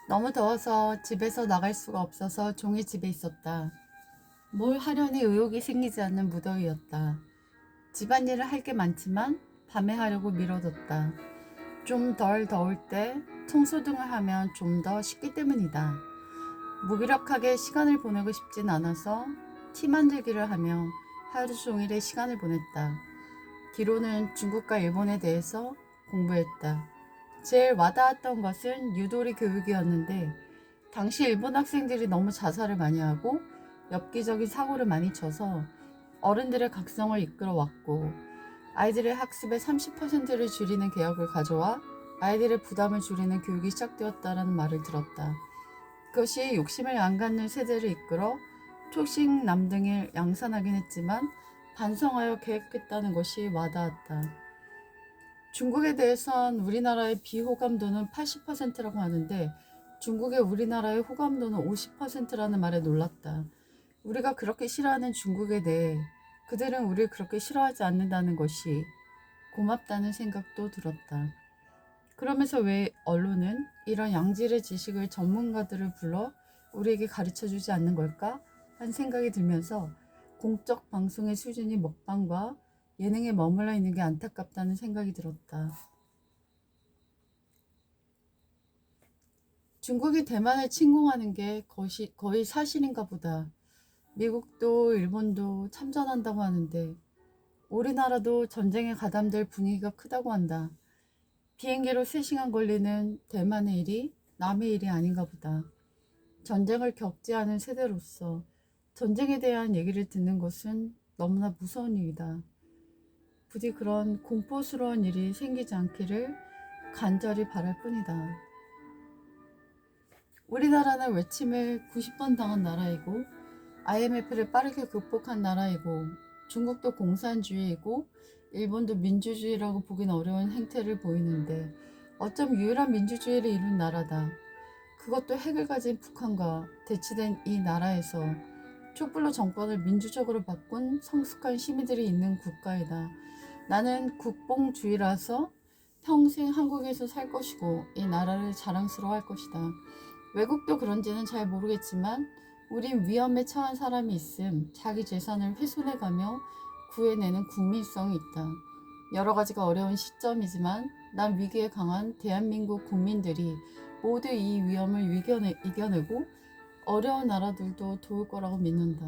너무 더워서 집에서 나갈 수가 없어서 종일 집에 있었다. 뭘 하려니 의욕이 생기지 않는 무더위였다. 집안일을 할 게 많지만 밤에 하려고 미뤄뒀다. 좀 덜 더울 때 청소 등을 하면 좀 더 쉽기 때문이다. 무기력하게 시간을 보내고 싶진 않아서 티 만들기를 하며 하루 종일의 시간을 보냈다. 뒤로는 중국과 일본에 대해서 공부했다. 제일 와닿았던 것은 유도리 교육이었는데 당시 일본 학생들이 너무 자살을 많이 하고 엽기적인 사고를 많이 쳐서 어른들의 각성을 이끌어왔고 아이들의 학습의 30%를 줄이는 개혁을 가져와 아이들의 부담을 줄이는 교육이 시작되었다는 말을 들었다. 그것이 욕심을 안 갖는 세대를 이끌어 초식 남등을 양산하긴 했지만 반성하여 개혁했다는 것이 와닿았다. 중국에 대해선 우리나라의 비호감도는 80%라고 하는데 중국의 우리나라의 호감도는 50%라는 말에 놀랐다. 우리가 그렇게 싫어하는 중국에 대해 그들은 우리를 그렇게 싫어하지 않는다는 것이 고맙다는 생각도 들었다. 그러면서 왜 언론은 이런 양질의 지식을 전문가들을 불러 우리에게 가르쳐주지 않는 걸까? 한 생각이 들면서 공적 방송의 수준이 먹방과 예능에 머물러 있는 게 안타깝다는 생각이 들었다. 중국이 대만을 침공하는 게 거의 사실인가 보다. 미국도 일본도 참전한다고 하는데 우리나라도 전쟁에 가담될 분위기가 크다고 한다. 비행기로 3시간 걸리는 대만의 일이 남의 일이 아닌가 보다. 전쟁을 겪지 않은 세대로서 전쟁에 대한 얘기를 듣는 것은 너무나 무서운 일이다. 부디 그런 공포스러운 일이 생기지 않기를 간절히 바랄 뿐이다. 우리나라는 외침을 90번 당한 나라이고 IMF를 빠르게 극복한 나라이고 중국도 공산주의이고 일본도 민주주의라고 보긴 어려운 행태를 보이는데 어쩜 유일한 민주주의를 이룬 나라다. 그것도 핵을 가진 북한과 대치된 이 나라에서 촛불로 정권을 민주적으로 바꾼 성숙한 시민들이 있는 국가이다. 나는 국뽕주의라서 평생 한국에서 살 것이고 이 나라를 자랑스러워할 것이다. 외국도 그런지는 잘 모르겠지만 우린 위험에 처한 사람이 있음 자기 재산을 훼손해가며 구해내는 국민성이 있다. 여러 가지가 어려운 시점이지만 난 위기에 강한 대한민국 국민들이 모두 이 위험을 이겨내고 어려운 나라들도 도울 거라고 믿는다.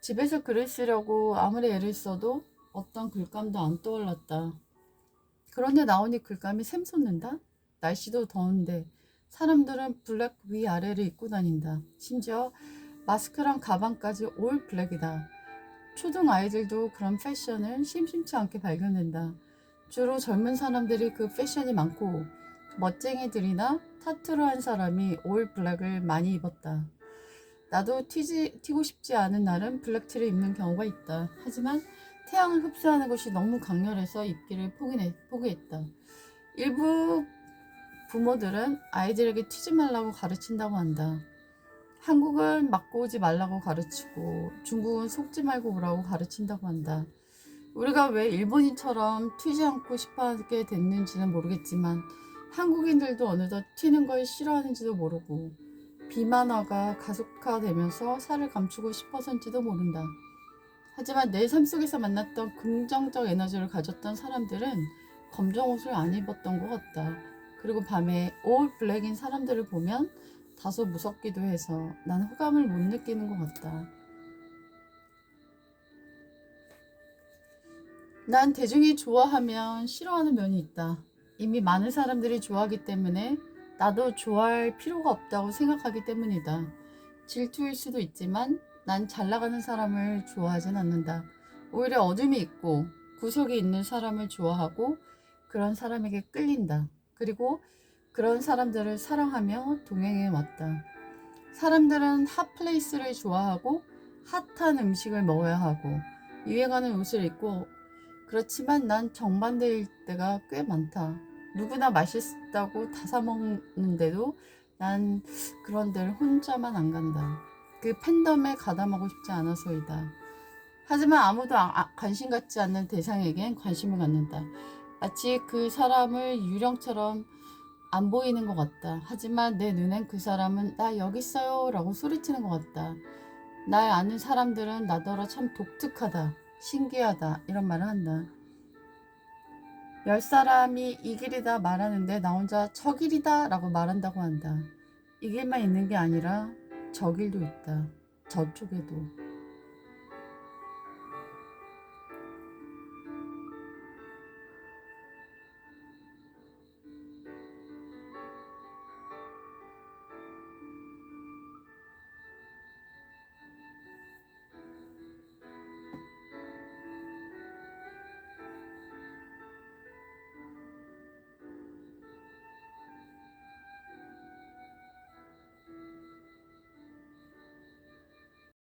집에서 글을 쓰려고 아무리 애를 써도 어떤 글감도 안 떠올랐다. 그런데 나오니 글감이 샘솟는다? 날씨도 더운데 사람들은 블랙 위아래를 입고 다닌다. 심지어 마스크랑 가방까지 올 블랙이다. 초등 아이들도 그런 패션을 심심치 않게 발견된다. 주로 젊은 사람들이 그 패션이 많고 멋쟁이들이나 타투를 한 사람이 올 블랙을 많이 입었다. 나도 튀고 싶지 않은 날은 블랙티를 입는 경우가 있다. 하지만 태양을 흡수하는 것이 너무 강렬해서 입기를 포기했다. 일부 부모들은 아이들에게 튀지 말라고 가르친다고 한다. 한국은 맞고 오지 말라고 가르치고 중국은 속지 말고 오라고 가르친다고 한다. 우리가 왜 일본인처럼 튀지 않고 싶어 하게 됐는지는 모르겠지만 한국인들도 어느덧 튀는 걸 싫어하는지도 모르고 비만화가 가속화되면서 살을 감추고 싶어서인지도 모른다. 하지만 내 삶 속에서 만났던 긍정적 에너지를 가졌던 사람들은 검정 옷을 안 입었던 것 같다. 그리고 밤에 올 블랙인 사람들을 보면 다소 무섭기도 해서 난 호감을 못 느끼는 것 같다. 난 대중이 좋아하면 싫어하는 면이 있다. 이미 많은 사람들이 좋아하기 때문에 나도 좋아할 필요가 없다고 생각하기 때문이다. 질투일 수도 있지만 난 잘 나가는 사람을 좋아하진 않는다. 오히려 어둠이 있고 구석이 있는 사람을 좋아하고 그런 사람에게 끌린다. 그리고 그런 사람들을 사랑하며 동행해 왔다. 사람들은 핫플레이스를 좋아하고 핫한 음식을 먹어야 하고 유행하는 옷을 입고 그렇지만 난 정반대일 때가 꽤 많다. 누구나 맛있다고 다 사먹는데도 난 그런 데를 혼자만 안 간다. 그 팬덤에 가담하고 싶지 않아서이다. 하지만 아무도 관심 갖지 않는 대상에겐 관심을 갖는다. 마치 그 사람을 유령처럼 안 보이는 것 같다. 하지만 내 눈엔 그 사람은 나 여기 있어요 라고 소리치는 것 같다. 날 아는 사람들은 나더러 참 독특하다, 신기하다 이런 말을 한다. 10사람이 이 길이다 말하는데 나 혼자 저 길이다 라고 말한다고 한다. 이 길만 있는 게 아니라 저 길도 있다. 저쪽에도.